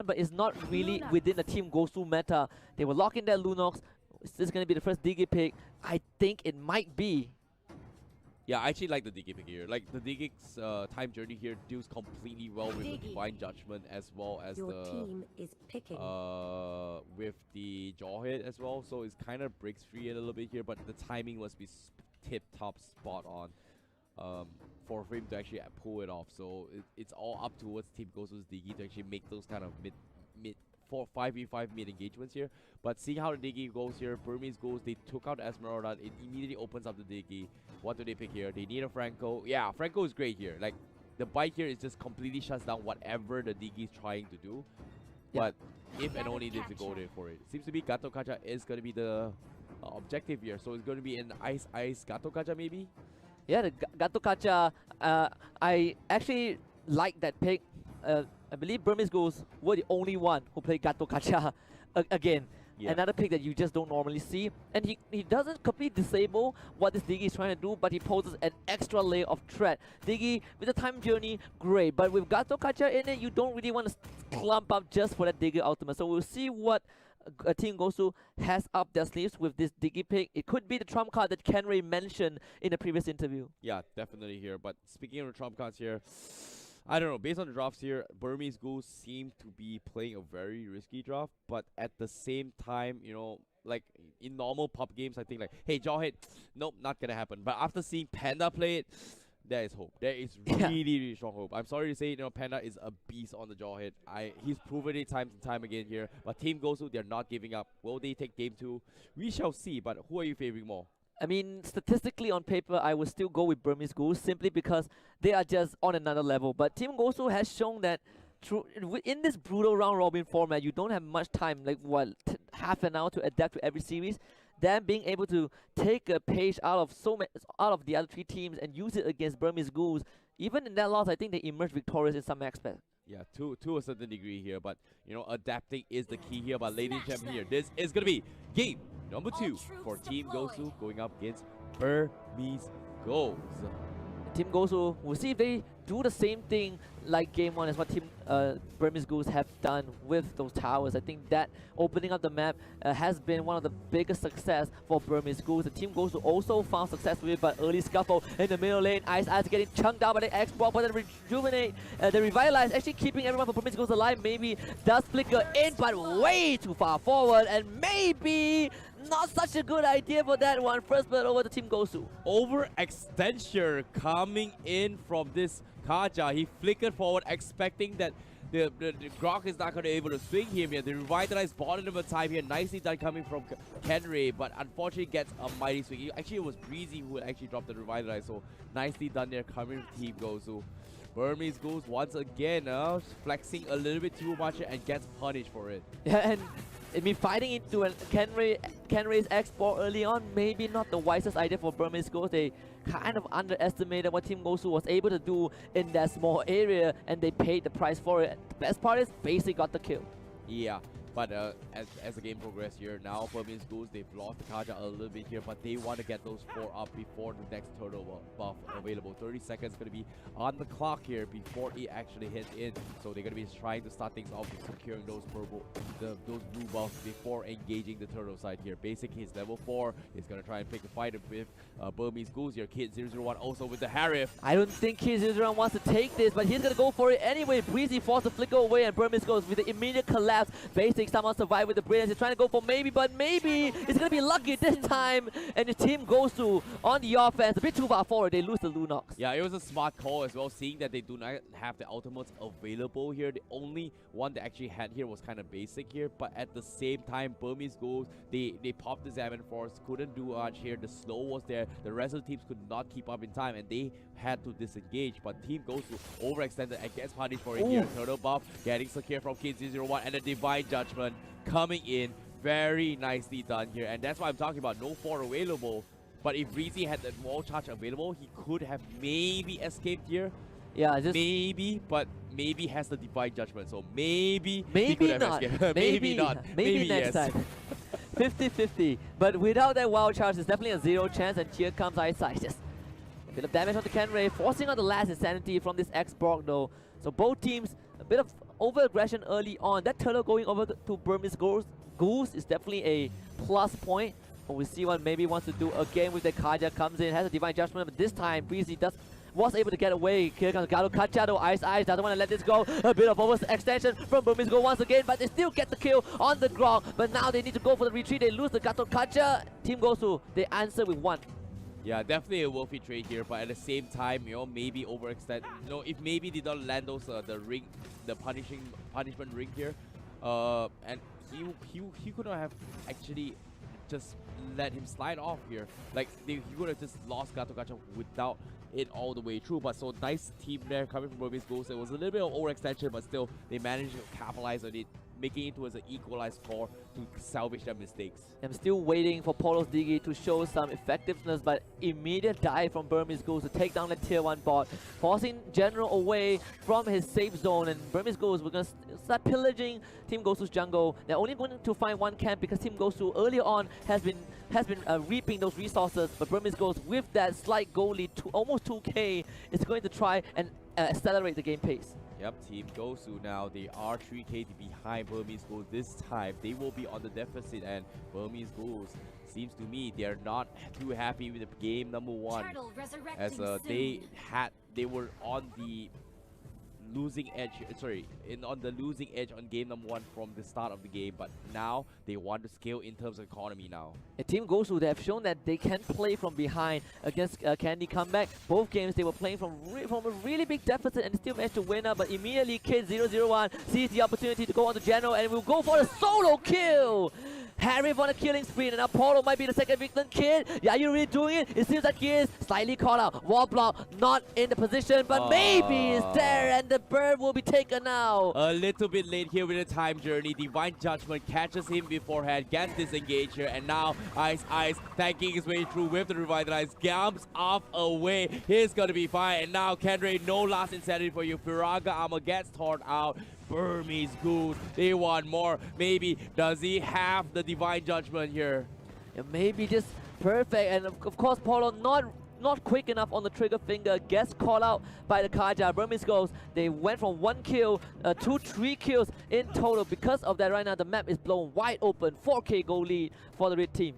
but it's not really within the Team Gosu meta. They will lock in their Lunox. Is this going to be the first Digi pick? I think it might be. Yeah, I actually like the Digi pick here. Like, the Digi's time journey here deals completely well with the Divine Judgment as well as Your team is picking. with the Jawhead as well. So it's kind of breaks free a little bit here, but the timing must be tip-top spot on for him to actually pull it off. So it's all up towards Team Gosu's Digi to actually make those kind of mid 5v5 mid engagements here. But seeing how the Digi goes here, Burmese goes, they took out Esmeralda, it immediately opens up the Digi. What do they pick here? They need a Franco. Yeah, Franco is great here. Like, the bite here is just completely shuts down whatever the Digi is trying to do. But if and only if they go there for it. Seems to be Gato Kacha is going to be the objective here. So it's going to be an Ice Gato Kacha maybe? Yeah, the Gato Kacha, I actually like that pick. I believe Burmese Ghouls were the only one who played Gato Kacha again. Yeah. Another pick that you just don't normally see. And he doesn't completely disable what this Digi is trying to do, but he poses an extra layer of threat. Digi, with the time journey, great. But with Gato Kacha in it, you don't really want to clump up just for that Digi ultimate. So we'll see what Team Gosu has up their sleeves with this Digi pick. It could be the trump card that Kenray mentioned in the previous interview. Yeah, definitely here. But speaking of the trump cards here, I don't know, based on the drafts here, Burmese Ghouls seem to be playing a very risky draft, but at the same time, you know, like in normal pop games, I think like, hey, Jawhead, nope, not gonna happen. But after seeing Panda play it, there is hope. There is really, really strong hope. I'm sorry to say, you know, Panda is a beast on the Jawhead. He's proven it time and time again here. But Team Gosu, they're not giving up. Will they take game 2? We shall see, but who are you favoring more? I mean, statistically on paper, I would still go with Burmese Ghouls simply because they are just on another level. But Team Gosu has shown that in this brutal round robin format, you don't have much time, like what, half an hour to adapt to every series. Then being able to take a page out of the other 3 teams and use it against Burmese Ghouls, even in that loss, I think they emerged victorious in some aspect. Yeah, to a certain degree here, but you know, adapting is the key here. But ladies and gentlemen, here, this is gonna be game number 2 for Team Gosu going up against Burmese Ghouls. Team Gosu, we'll see if they do the same thing like game 1 as what Team Burmese Ghouls have done with those towers. I think that opening up the map has been one of the biggest success for Burmese Ghouls. The Team Gosu also found success with it, but early scuffle in the middle lane. Ice getting chunked out by the X-Block, but the Rejuvenate, the Revitalize actually keeping everyone for Burmese Ghouls alive. Maybe does flicker in, but way too far forward, and maybe not such a good idea for that one. First blood over to Team Gosu. Overextension coming in from this Kaja. He flickered forward, expecting that the Grok is not going to be able to swing him here. The revitalized bottom of a time here. Nicely done coming from Kenray, but unfortunately gets a mighty swing. Actually, it was Breezy who actually dropped the revitalize, so nicely done there coming from Team Gosu. Burmese Ghouls once again flexing a little bit too much and gets punished for it. Yeah, and I mean, fighting into Kenray's export early on, maybe not the wisest idea for Burmese Ghouls. They kind of underestimated what Team Gosu was able to do in that small area, and they paid the price for it. The best part is, basically got the kill. Yeah, but as the game progresses here, now Burmese Ghouls, they've lost the Kaja a little bit here, but they want to get those 4 up before the next turtle buff available. 30 seconds going to be on the clock here before it actually hits in. So they're going to be trying to start things off with securing those those blue buffs before engaging the turtle side here. Basically, he's level 4. He's going to try and pick a fight with Burmese Ghouls here. Kid001 also with the Harif. I don't think Kid001 wants to take this, but he's going to go for it anyway. Breezy forced to flicker away, and Burmese Ghouls with the immediate collapse. Basic somehow survive with the brilliance. He's trying to go for maybe, but maybe it's going to be lucky this time. And the team goes to on the offense. A bit too far forward. They lose the Lunox. Yeah, it was a smart call as well, seeing that they do not have the ultimates available here. The only one they actually had here was kind of basic here, but at the same time, Burmese Ghouls, they popped the Zaman Force, couldn't do much here. The slow was there. The rest of the teams could not keep up in time, and they had to disengage. But Team Gosu overextended and gets punished for it here. Turtle buff getting secure from Kid001, and the Divine Judgment coming in. Very nicely done here, and that's why I'm talking about no 4 available. But if Breezy had that wall charge available, he could have maybe escaped here. Yeah, just maybe, but maybe has the Divine Judgment, so maybe he could have not. escaped. maybe not. Maybe next yes. time. 50-50. But without that wild charge, it's definitely a 0 chance, and here comes Ice. Just a bit of damage on the Kenray, forcing out the last insanity from this X-Borg though. So both teams, a bit of over-aggression early on. That turtle going over to Burmese Ghouls is definitely a plus point. But we see what maybe wants to do again with the Kaja comes in, has a Divine Judgment, but this time Breezy was able to get away. Here comes Galo Kacha, though Ice doesn't want to let this go. A bit of overextension from Burmese Go once again, but they still get the kill on the ground. But now they need to go for the retreat. They lose the Gato Kacha. Team Gosu, they answer with 1. Yeah, definitely a wolfy trade here, but at the same time, you know, maybe overextend. You know, if maybe they don't land those the punishment ring here, and he could not have actually just let him slide off here. Like he could have just lost Gato Gacha without it all the way through. But so nice team there coming from Burmese Goals. It was a little bit of overextension, but still they managed to capitalize on it, making it towards an equalized score to salvage their mistakes. I'm still waiting for Polo's Digi to show some effectiveness, but immediate dive from Burmese Goals to take down the tier 1 bot, forcing General away from his safe zone, and Burmese Goals were going to start pillaging Team Gosu's jungle. They're only going to find 1 camp because Team Gosu earlier on has been reaping those resources, but Burmese Goals with that slight goal lead to almost 2k is going to try and accelerate the game pace. Yep, Team Gosu now, they are 3k behind Burmese Ghouls this time. They will be on the deficit, and Burmese Ghouls, seems to me, they're not too happy with the game number 1. As they were on the losing edge, on the losing edge on game number 1 from the start of the game, but now they want to scale in terms of economy now. Team Gosu, they have shown that they can play from behind against Candy Comeback. Both games they were playing from a really big deficit and still managed to win up, but immediately Kid 001 sees the opportunity to go on to General and will go for a solo kill! Harry on a killing spree, and Apollo might be the second victim. Kid, are you really doing it? It seems like he is slightly caught out. Wall block, not in the position, but maybe is there, and the bird will be taken now. A little bit late here with the time journey. Divine Judgment catches him beforehand, gets disengaged here, and now Ice thanking his way through with the Revitalize, jumps off away. He's gonna be fine, and now Kendra, no last insanity for you. Firaga Armor gets torn out. Burmese Ghouls, they want more. Maybe does he have the Divine Judgment here? Yeah, maybe just perfect, and of course Polo not quick enough on the trigger finger, gets caught out by the Kaja. Burmese Ghouls, they went from 1 kill to 3 kills in total. Because of that, right now the map is blown wide open. 4k goal lead for the red team.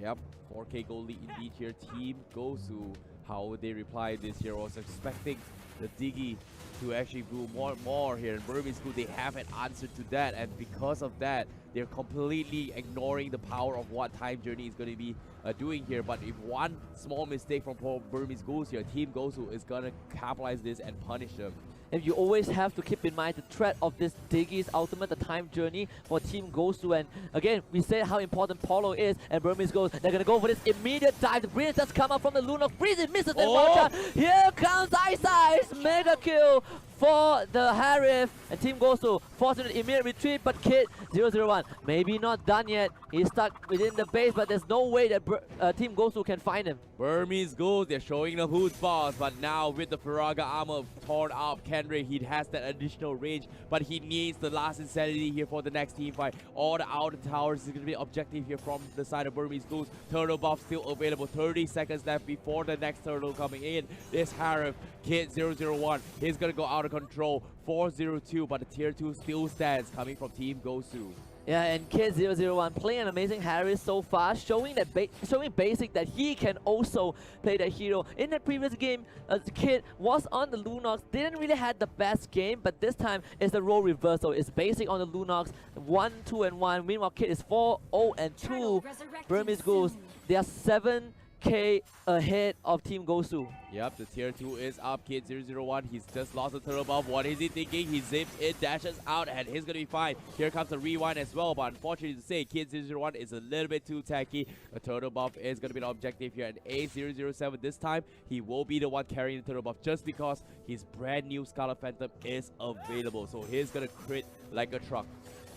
Yep, 4k goal lead indeed here. Team Gosu, how would they reply this here? I was expecting the Diggy to actually do more here, and Burmese Ghouls, they have an answer to that, and because of that, they're completely ignoring the power of what Time Journey is going to be doing here. But if one small mistake from Burmese Ghouls here, Team Gosu is going to capitalize this and punish them. And you always have to keep in mind the threat of this Diggy's ultimate, the time journey for Team Gosu. And again, we said how important Polo is, and Burmese goes, they're gonna go for this immediate dive. The Breeze does come up from the Lunox. Breeze misses the shot. Here comes Ice, mega kill for the Harif, and Team Gosu forcing an immediate retreat, but Kid 001 maybe not done yet. He's stuck within the base, but there's no way that Team Gosu can find him. Burmese Ghouls, they're showing them who's boss, but now with the Firaga armor torn up, Kendra, he has that additional range, but he needs the last insanity here for the next team fight. All the outer towers is going to be objective here from the side of Burmese Ghouls. Turtle buff still available, 30 seconds left before the next turtle coming in. This Harif, Kid 001, he's going to go out of control. 402, but the tier 2 still stands coming from Team Gosu. Yeah, and Kid 001 playing an amazing Harris so far, showing that showing basic that he can also play that hero. In the previous game, the Kid was on the Lunox, didn't really had the best game, but this time it's the role reversal. It's basic on the Lunox, 1, 2, and 1. Meanwhile, Kid is 4, 0, and 2. Burmese Ghouls, they are 7k ahead of Team Gosu. Yep, the tier 2 is up. Kid 001, he's just lost the turtle buff. What is he thinking? He zips it, dashes out, and he's gonna be fine. Here comes the rewind as well, but unfortunately to say, Kid 001 is a little bit too tacky. The turtle buff is gonna be the objective here, and A007 this time, he will be the one carrying the turtle buff just because his brand new Scarlet Phantom is available. So he's gonna crit like a truck.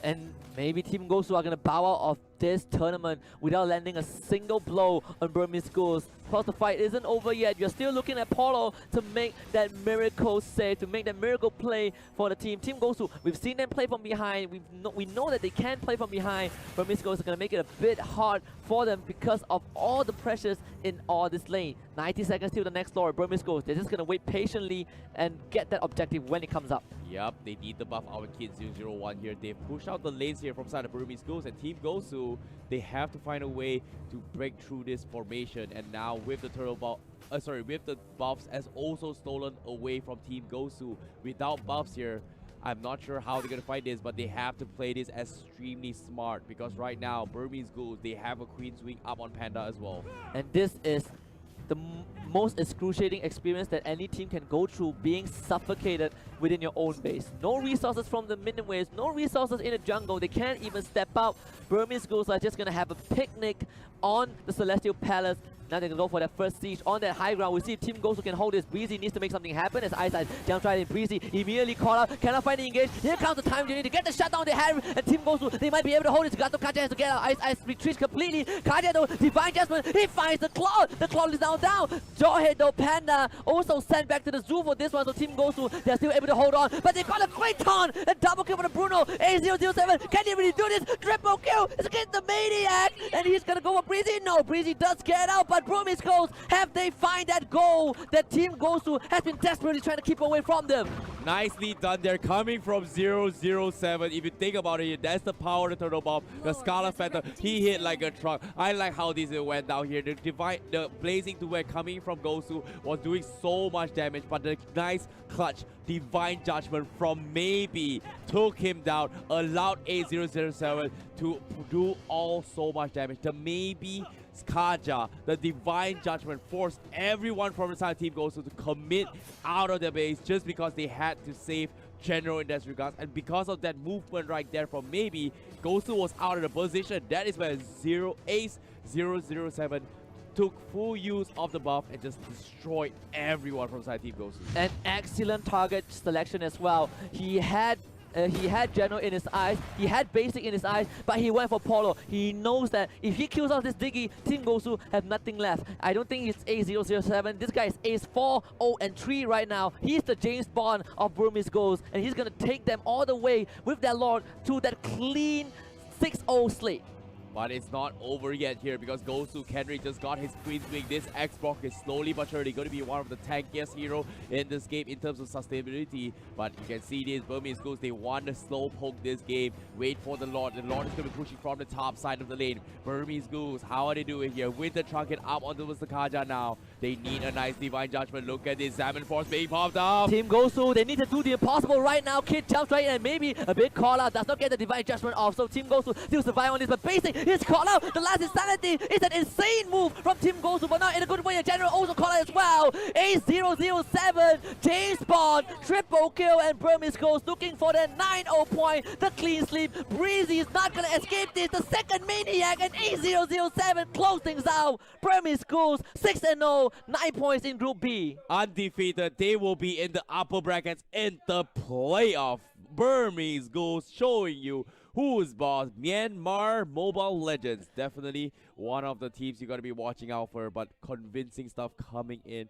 And maybe Team Gosu are gonna bow out of this tournament without landing a single blow on Burmese Ghouls. Plus, the fight isn't over yet. You're still looking at Paulo to make that miracle save, to make that miracle play for the team. Team Gosu, we've seen them play from behind. We know that they can play from behind. Burmese Ghouls are going to make it a bit hard for them because of all the pressures in all this lane. 90 seconds till the next floor. Burmese Ghouls, they're just going to wait patiently and get that objective when it comes up. Yep, they need the buff our kid 001 here. They've pushed out the lanes here from side of Burmese Ghouls, and Team Gosu, they have to find a way to break through this formation. And now with the turtle buff, with the buffs as also stolen away from Team Gosu, without buffs here, I'm not sure how they're gonna fight this, but they have to play this extremely smart because right now Burmese Ghouls, they have a Queen's Wing up on Panda as well. And this is the most excruciating experience that any team can go through, being suffocated within your own base. No resources from the minion waves, no resources in the jungle. They can't even step out. Burmese Ghouls are just gonna have a picnic on the Celestial Palace. Now they can go for that first siege on that high ground. We see if Team Gosu can hold this. Breezy needs to make something happen as Eyesight jumps right in. Breezy immediately caught out, cannot find the engage. Here comes the time journey to get the shutdown they have, and Team Gosu, they might be able to hold it. Gato Kaja has to get out. Ice retreats completely. Kaja though, Divine Jasmine, he finds the Cloud. The Cloud is now down. Jawhead though, Panda also sent back to the zoo for this one, so Team Gosu, they're still able to hold on. But they got a great taunt. A double kill for the Bruno. A007, can he really do this? Triple kill. It's against the Maniac, and he's gonna go for Breezy. No, Breezy does get out, but Burmese Ghouls, have they find that goal that Team Gosu has been desperately trying to keep away from them? Nicely done there, coming from 007. If you think about it, that's the power of the Turtle Bomb. The Scarlet Phantom, he hit like a truck. I like how this went down here. The Blazing Duet coming from Gosu was doing so much damage, but the nice clutch Divine Judgment from Maybe took him down, allowed 8007 to do all so much damage. The Maybe Kaja, the Divine Judgment, forced everyone from the side Team Gosu to commit out of their base just because they had to save General in that regards. And because of that movement right there from Maybe, Gosu was out of the position. That is where Ace 007 took full use of the buff and just destroyed everyone from side Team Gosu. An excellent target selection as well. He had General in his eyes, he had Basic in his eyes, but he went for Paulo. He knows that if he kills off this Diggy, Team Gosu have nothing left. I don't think it's A007. This guy is Ace 4, 0, and 3 right now. He's the James Bond of Burmese Ghouls, and he's gonna take them all the way with that Lord to that clean 6-0 slate. But it's not over yet here because Gosu Kenry just got his Queen's Wing. This Xbox is slowly but surely going to be one of the tankiest hero in this game in terms of sustainability. But you can see this Burmese Ghouls, they want to slow poke this game. Wait for the Lord. The Lord is going to be pushing from the top side of the lane. Burmese Ghouls, how are they doing here? With the Trunket up onto Mr. Kaja now. They need a nice Divine Judgment. Look at this Salmon Force being popped up. Team Gosu, they need to do the impossible right now. Kid jumps right in and maybe a bit call out. Does not get the Divine Judgment off. So Team Gosu still survive on this. But Basic is called out. The last Insanity is an insane move from Team Gosu, but not in a good way. A General also called out as well. A007, James Bond, triple kill, and Burmese Ghouls looking for the 9-0 point. The clean sweep. Breezy is not going to escape this. The second Maniac, and A007 close things out. Burmese Ghouls 6-0, 9 points in Group B. Undefeated, they will be in the upper brackets in the playoff. Burmese Ghouls showing you who's boss. Myanmar Mobile Legends, definitely one of the teams you got to be watching out for, but convincing stuff coming in